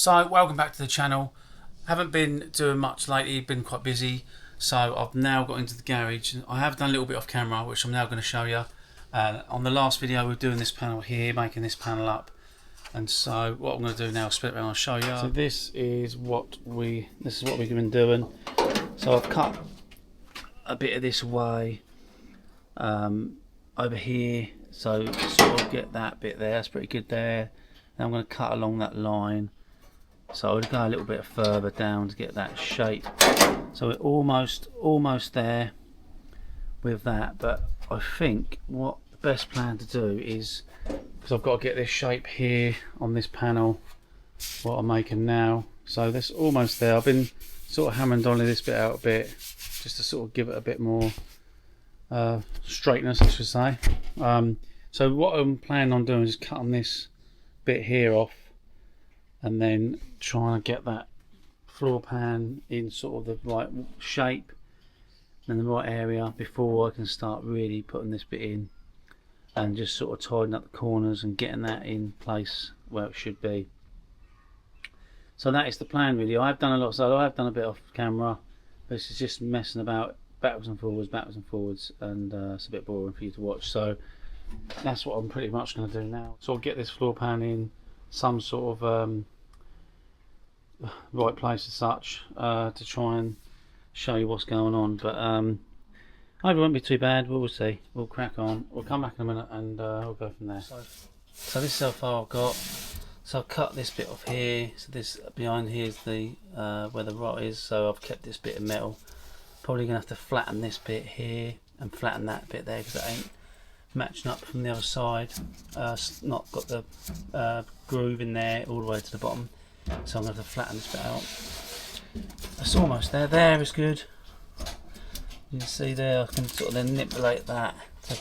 So welcome back to the channel. Haven't been doing much lately, been quite busy, so I've now got into the garage. I have done a little bit off camera, which I'm now going to show you. On the last video we were doing this panel here, making this panel up, and so what I'm going to do now is split it around and show you. So this is what we've been doing. So I've cut a bit of this away over here, so sort of get that bit there. That's pretty good there. Now I'm going to cut along that line, so I'll go a little bit further down to get that shape. So we're almost there with that, but I think what the best plan to do is, because I've got to get this shape here on this panel, what I'm making now. So that's almost there. I've been sort of hammering dolly this bit out a bit, just to sort of give it a bit more straightness, I should say. So what I'm planning on doing is cutting this bit here off, and then trying to get that floor pan in sort of the right shape and the right area before I can start really putting this bit in, and just sort of tidying up the corners and getting that in place where it should be. So that is the plan really. I've done a lot, so I've done a bit off camera. This is just messing about backwards and forwards, and it's a bit boring for you to watch. So that's what I'm pretty much going to do now. So I'll get this floor pan in some sort of right place as such, to try and show you what's going on. But I hope it won't be too bad. We'll see. We'll crack on. We'll come back in a minute and we'll go from there. So this is how far I've got. So I've cut this bit off here. So this behind here is the where the rot is. So I've kept this bit of metal. Probably gonna have to flatten this bit here and flatten that bit there, because it ain't matching up from the other side. Not got the groove in there all the way to the bottom, so I'm gonna have to flatten this bit out. It's almost there. There is good. You can see there. I can sort of then manipulate that to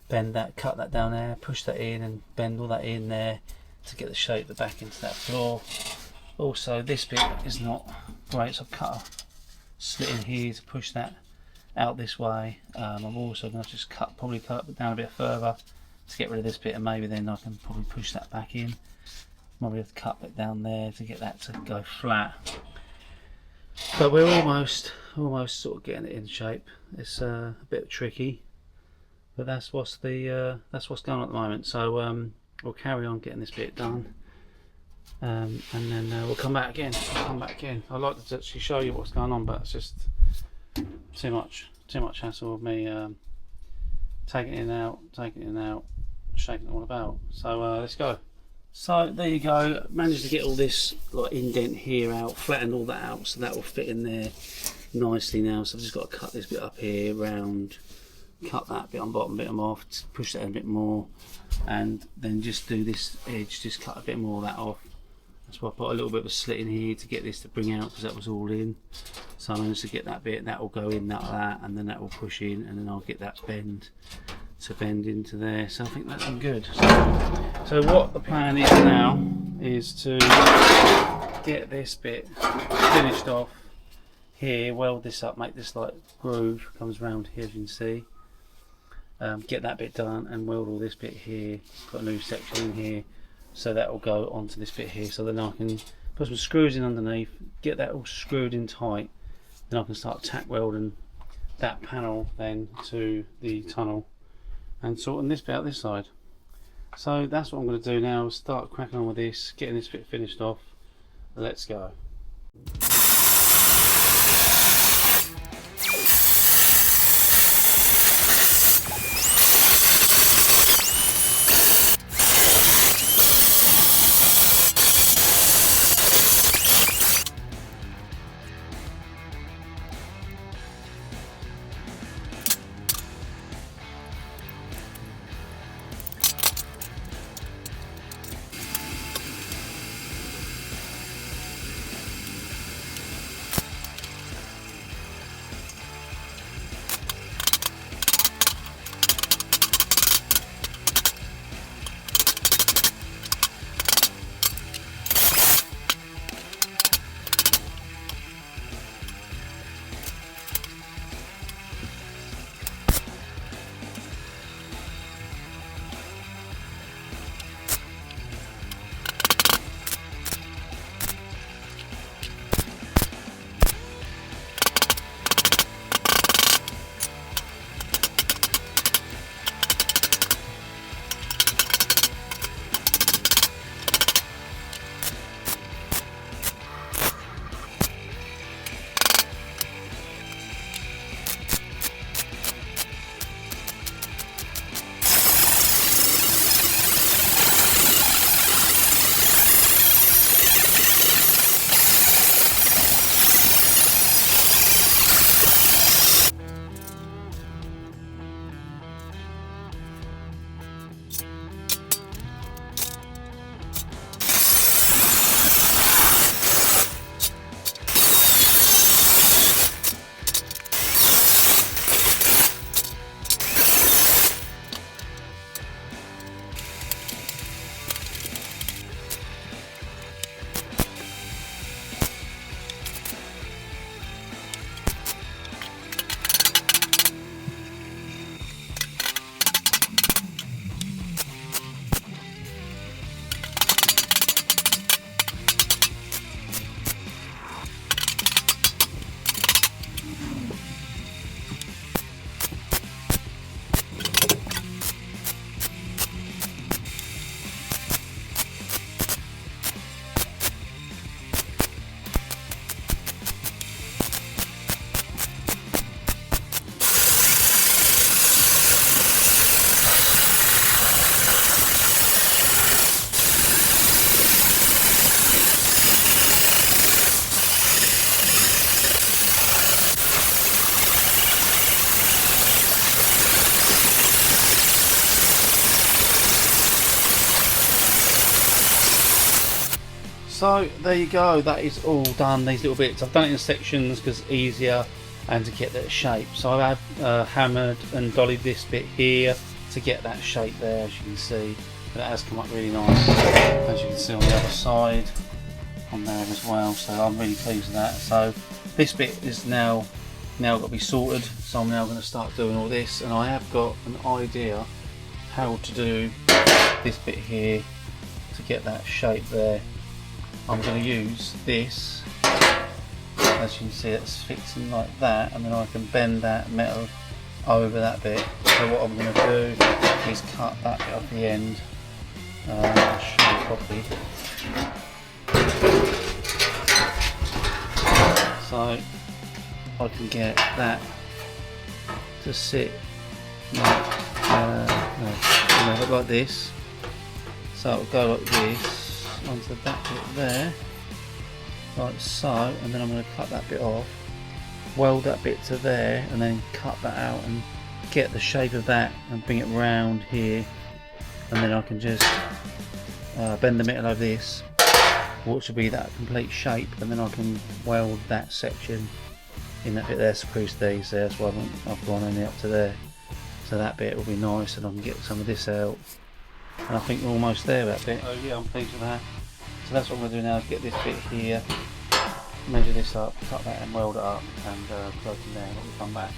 bend that, cut that down there, push that in, and bend all that in there to get the shape of the back into that floor. Also, this bit is not great, so I've cut a slit in here to push that out this way. I'm also going to just probably cut it down a bit further to get rid of this bit, and maybe then I can probably push that back in. Probably have to cut it down there to get that to go flat. But we're almost sort of getting it in shape. It's a bit tricky, but that's what's going on at the moment. So we'll carry on getting this bit done, and then we'll come back again. I'd like to actually show you what's going on, but it's just too much hassle with me taking it in and out, shaking it all about. So let's go. So there you go. Managed to get all this like indent here out, flattened all that out, so that will fit in there nicely now. So I've just got to cut this bit up here round, cut that bit on bottom, bit them off, push that in a bit more, and then just do this edge, just cut a bit more of that off. That's why I put a little bit of a slit in here to get this to bring out, because that was all in. So I managed to get that bit, that will go in like that, and then that will push in, and then I'll get that bend into there. So I think that's good. So what the plan is now is to get this bit finished off here, weld this up, make this like groove comes round here, as you can see. Get that bit done and weld all this bit here, put a new section in here, so that will go onto this bit here. So then I can put some screws in underneath, get that all screwed in tight, then I can start tack welding that panel then to the tunnel and sorting this bit out this side. So that's what I'm going to do now, start cracking on with this, getting this bit finished off. Let's go. So there you go, that is all done, these little bits. I've done it in sections because it's easier and to get that shape. So I've hammered and dollied this bit here to get that shape there, as you can see. But it has come up really nice, as you can see on the other side, on there as well. So I'm really pleased with that. So this bit is now got to be sorted. So I'm now going to start doing all this, and I have got an idea how to do this bit here to get that shape there. I'm going to use this, as you can see it's fixing like that, and then I can bend that metal over that bit. So what I'm going to do is cut that bit off the end. I'll show you properly. So I can get that to sit like this. So it'll go like this onto that bit there, like so, and then I'm going to cut that bit off, weld that bit to there, and then cut that out and get the shape of that and bring it round here, and then I can just bend the metal over this, which will be that complete shape, and then I can weld that section in that bit there, spruce these there. That's why I've gone only up to there. So that bit will be nice, and I can get some of this out. And I think we're almost there with that bit. Oh yeah, I'm pleased with that. So that's what I'm going to do now, is get this bit here, measure this up, cut that and weld it up, and go from there, and we'll come back.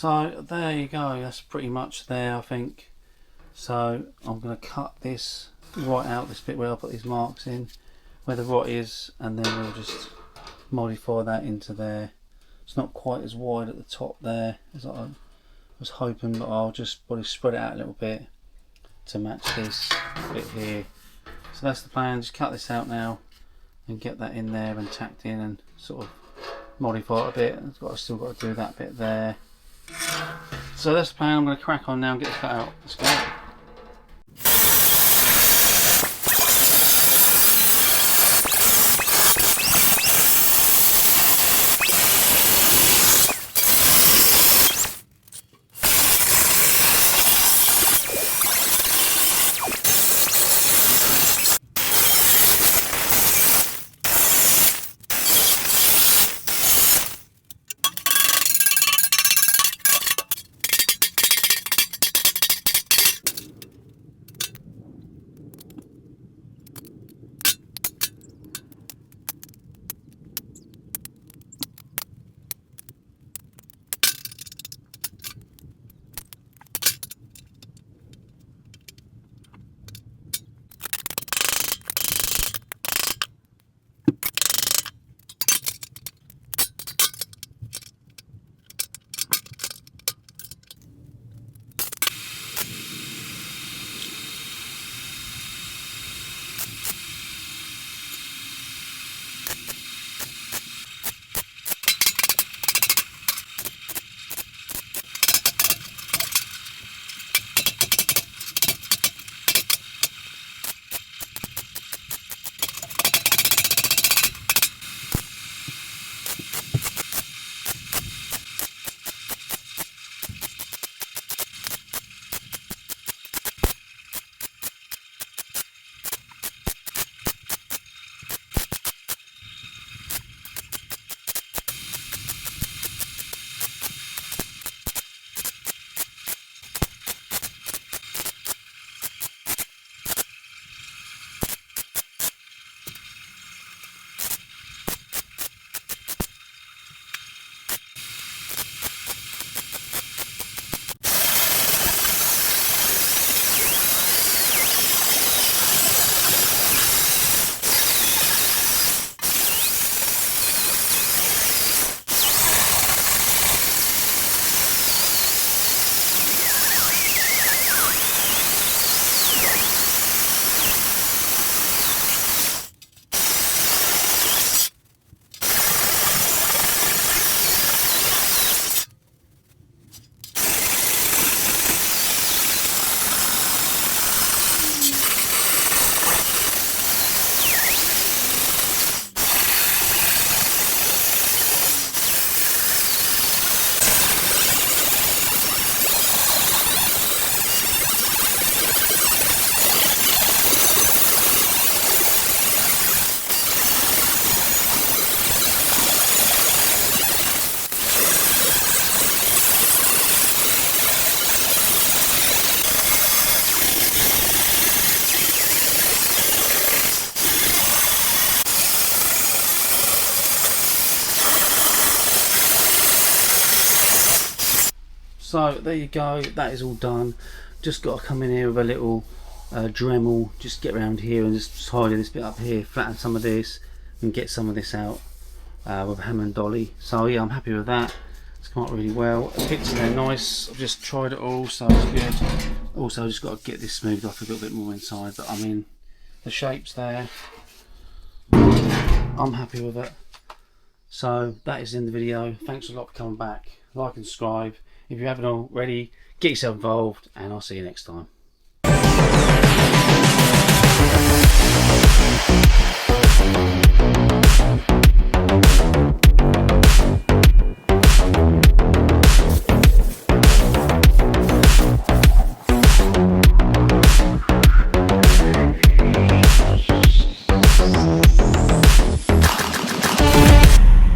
So there you go, that's pretty much there I think. So I'm going to cut this right out, this bit where I put these marks in, where the rot is, and then we'll just modify that into there. It's not quite as wide at the top there as I was hoping, but I'll just probably spread it out a little bit to match this bit here. So that's the plan, just cut this out now and get that in there and tacked in and sort of modify it a bit. I've still got to do that bit there. So that's the plan. I'm going to crack on now and get this cut out. Let's go. So there you go, that is all done. Just got to come in here with a little Dremel, just get around here and just tidy this bit up here, flatten some of this and get some of this out with a hammer and dolly. So yeah, I'm happy with that. It's come out really well. The fits in there nice. I've just tried it all, so it's good. Also, just got to get this smoothed off a little bit more inside, but I mean, the shape's there. I'm happy with it. So that is in the video. Thanks a lot for coming back. Like and subscribe if you haven't already. Get yourself involved, and I'll see you next time.